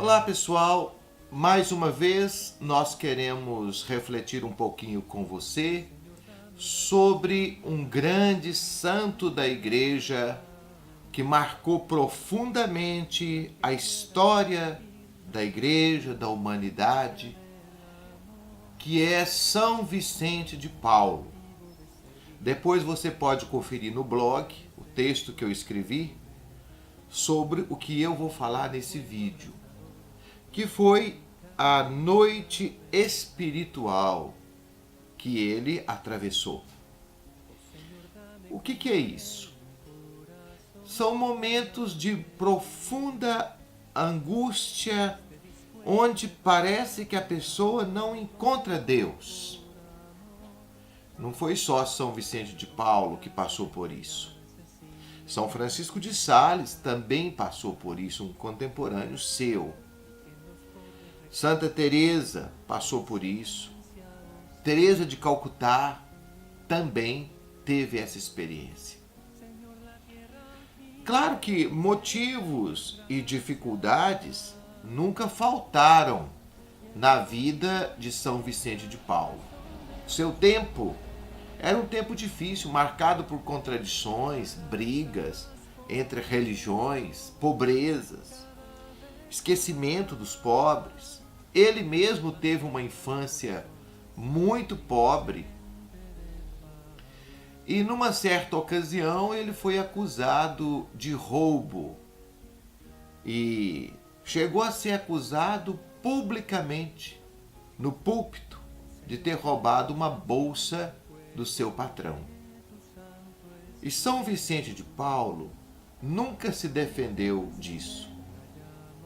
Olá pessoal, mais uma vez nós queremos refletir um pouquinho com você sobre um grande santo da igreja que marcou profundamente a história da igreja, da humanidade, que é São Vicente de Paulo. Depois você pode conferir no blog o texto que eu escrevi sobre o que eu vou falar nesse vídeo, que foi a noite espiritual que ele atravessou. O que é isso? São momentos de profunda angústia, onde parece que a pessoa não encontra Deus. Não foi só São Vicente de Paulo que passou por isso. São Francisco de Sales também passou por isso, um contemporâneo seu. Santa Teresa passou por isso. Teresa de Calcutá também teve essa experiência. Claro que motivos e dificuldades nunca faltaram na vida de São Vicente de Paulo. Seu tempo era um tempo difícil, marcado por contradições, brigas entre religiões, pobrezas, esquecimento dos pobres. Ele mesmo teve uma infância muito pobre e numa certa ocasião ele foi acusado de roubo e chegou a ser acusado publicamente no púlpito de ter roubado uma bolsa do seu patrão. E São Vicente de Paulo nunca se defendeu disso.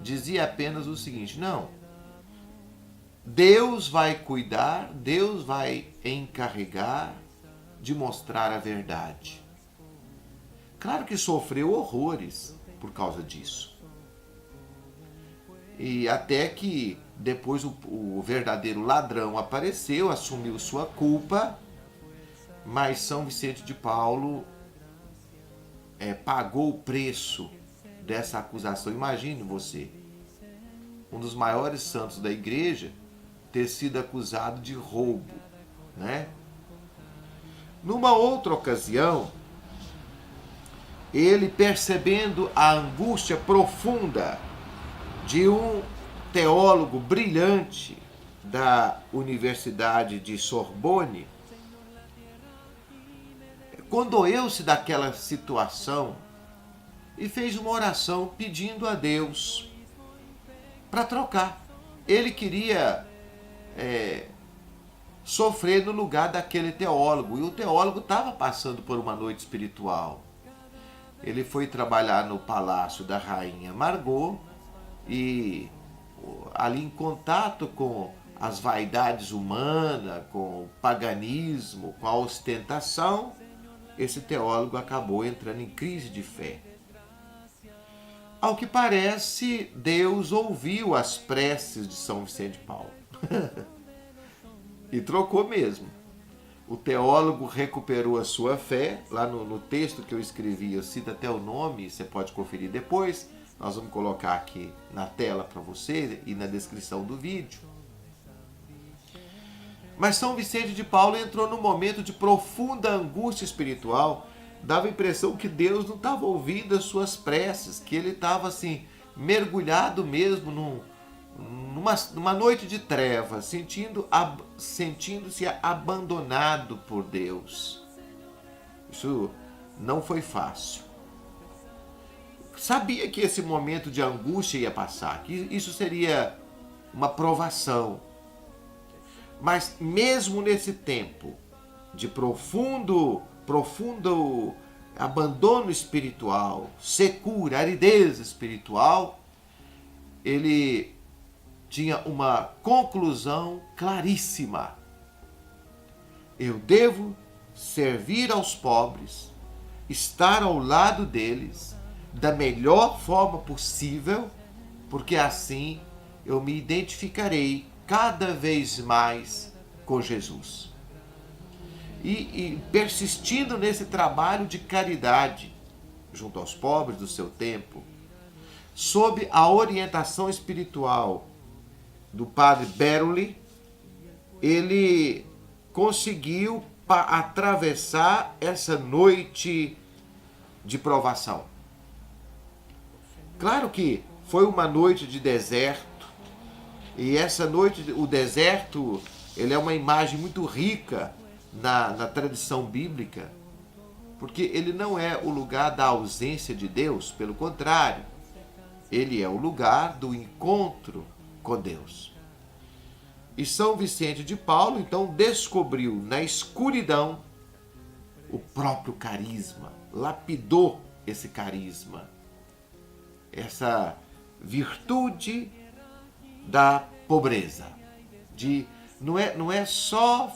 Dizia apenas o seguinte: não, Deus vai cuidar, Deus vai encarregar de mostrar a verdade. Claro que sofreu horrores por causa disso. E até que depois o verdadeiro ladrão apareceu, assumiu sua culpa, mas São Vicente de Paulo pagou o preço dessa acusação. Imagine você, um dos maiores santos da igreja, ter sido acusado de roubo, né? Numa outra ocasião, ele, percebendo a angústia profunda de um teólogo brilhante da Universidade de Sorbonne, condoeu-se daquela situação e fez uma oração pedindo a Deus para trocar. Ele queria sofrer no lugar daquele teólogo, e o teólogo estava passando por uma noite espiritual. Ele foi trabalhar no palácio da rainha Margot e ali em contato com as vaidades humanas, com o paganismo, com a ostentação, esse teólogo acabou entrando em crise de fé. Ao que parece, Deus ouviu as preces de São Vicente de Paulo. E trocou mesmo. O teólogo recuperou a sua fé. Lá no texto que eu escrevi, eu cito até o nome, você pode conferir depois. Nós vamos colocar aqui na tela para você e na descrição do vídeo. Mas São Vicente de Paulo entrou num momento de profunda angústia espiritual. Dava a impressão que Deus não estava ouvindo as suas preces, que ele estava assim, mergulhado mesmo numa noite de trevas, sentindo-se abandonado por Deus. Isso não foi fácil. Sabia que esse momento de angústia ia passar, que isso seria uma provação. Mas mesmo nesse tempo de profundo abandono espiritual, secura, aridez espiritual, ele tinha uma conclusão claríssima. Eu devo servir aos pobres, estar ao lado deles da melhor forma possível, porque assim eu me identificarei cada vez mais com Jesus. E persistindo nesse trabalho de caridade junto aos pobres do seu tempo, sob a orientação espiritual do padre Beroli, ele conseguiu atravessar essa noite de provação. Claro que foi uma noite de deserto, e essa noite, o deserto, ele é uma imagem muito rica na tradição bíblica, porque ele não é o lugar da ausência de Deus, pelo contrário, ele é o lugar do encontro com Deus. E São Vicente de Paulo, então, descobriu na escuridão o próprio carisma, lapidou esse carisma, essa virtude da pobreza. Não é só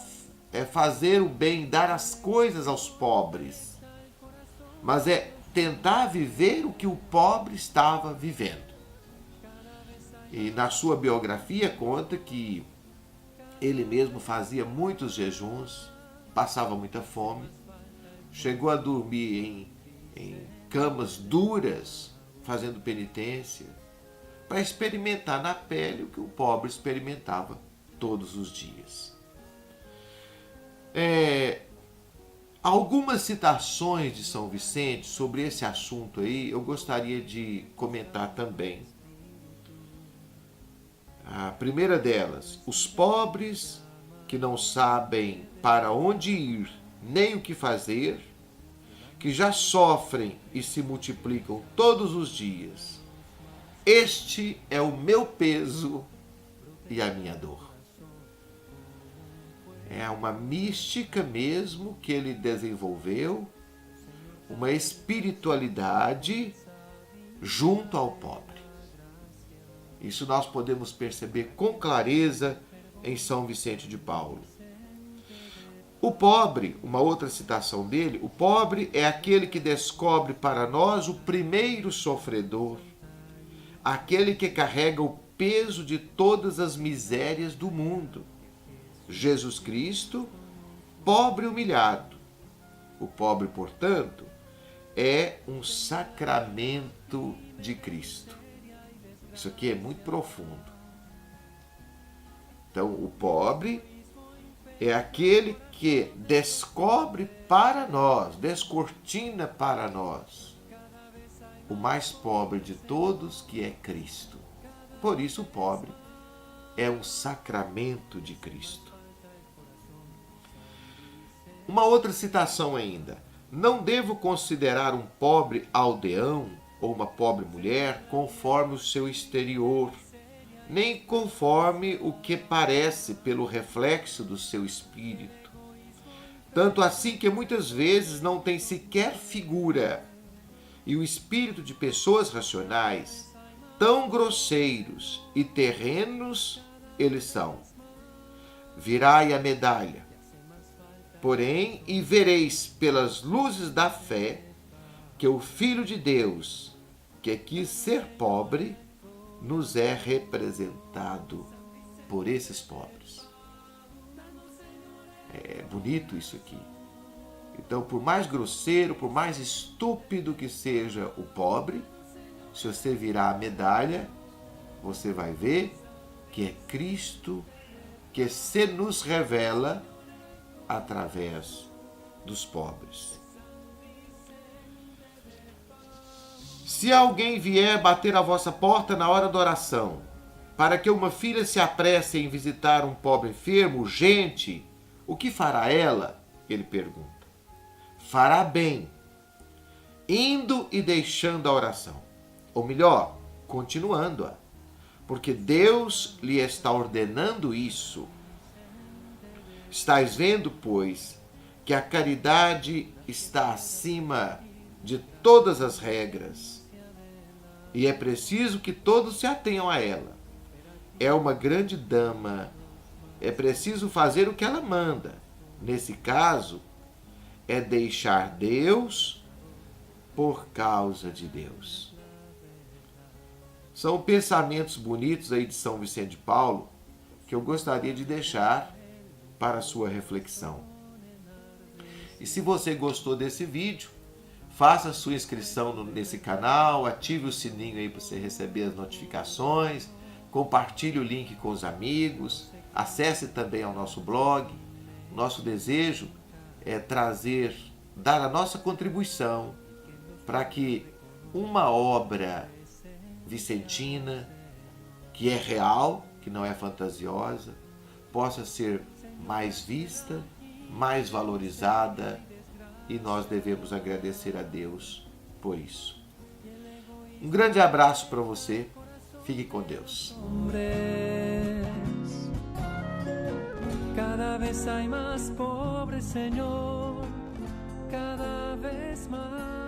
fazer o bem, dar as coisas aos pobres, mas é tentar viver o que o pobre estava vivendo. E na sua biografia conta que ele mesmo fazia muitos jejuns, passava muita fome, chegou a dormir em camas duras, fazendo penitência, para experimentar na pele o que o pobre experimentava todos os dias. Algumas citações de São Vicente sobre esse assunto aí eu gostaria de comentar também. A primeira delas: os pobres que não sabem para onde ir nem o que fazer, que já sofrem e se multiplicam todos os dias. Este é o meu peso e a minha dor. É uma mística mesmo que ele desenvolveu, uma espiritualidade junto ao pobre. Isso nós podemos perceber com clareza em São Vicente de Paulo. O pobre, uma outra citação dele, o pobre é aquele que descobre para nós o primeiro sofredor, aquele que carrega o peso de todas as misérias do mundo. Jesus Cristo, pobre humilhado. O pobre, portanto, é um sacramento de Cristo. Isso aqui é muito profundo. Então, o pobre é aquele que descobre para nós, descortina para nós, o mais pobre de todos, que é Cristo. Por isso, o pobre é um sacramento de Cristo. Uma outra citação ainda: não devo considerar um pobre aldeão ou uma pobre mulher conforme o seu exterior, nem conforme o que parece pelo reflexo do seu espírito. Tanto assim que muitas vezes não tem sequer figura, e o espírito de pessoas racionais, tão grosseiros e terrenos eles são. Virai a medalha, porém, e vereis pelas luzes da fé que o Filho de Deus, que quis ser pobre, nos é representado por esses pobres. É bonito isso aqui. Então, por mais grosseiro, por mais estúpido que seja o pobre, se você virar a medalha, você vai ver que é Cristo que se nos revela através dos pobres. Se alguém vier bater à vossa porta na hora da oração, para que uma filha se apresse em visitar um pobre enfermo, urgente, o que fará ela? Ele pergunta. Fará bem, indo e deixando a oração. Ou melhor, continuando-a, porque Deus lhe está ordenando isso. Estais vendo, pois, que a caridade está acima de todas as regras, e é preciso que todos se atenham a ela. É uma grande dama, é preciso fazer o que ela manda. Nesse caso, é deixar Deus por causa de Deus. São pensamentos bonitos aí de São Vicente de Paulo que eu gostaria de deixar para a sua reflexão. E se você gostou desse vídeo, faça a sua inscrição nesse canal, ative o sininho aí para você receber as notificações, compartilhe o link com os amigos, acesse também ao nosso blog. Nosso desejo é dar a nossa contribuição para que uma obra vicentina, que é real, que não é fantasiosa, possa ser mais vista, mais valorizada, e nós devemos agradecer a Deus por isso. Um grande abraço para você, fique com Deus. Cada vez hay más pobres, Señor, cada vez más.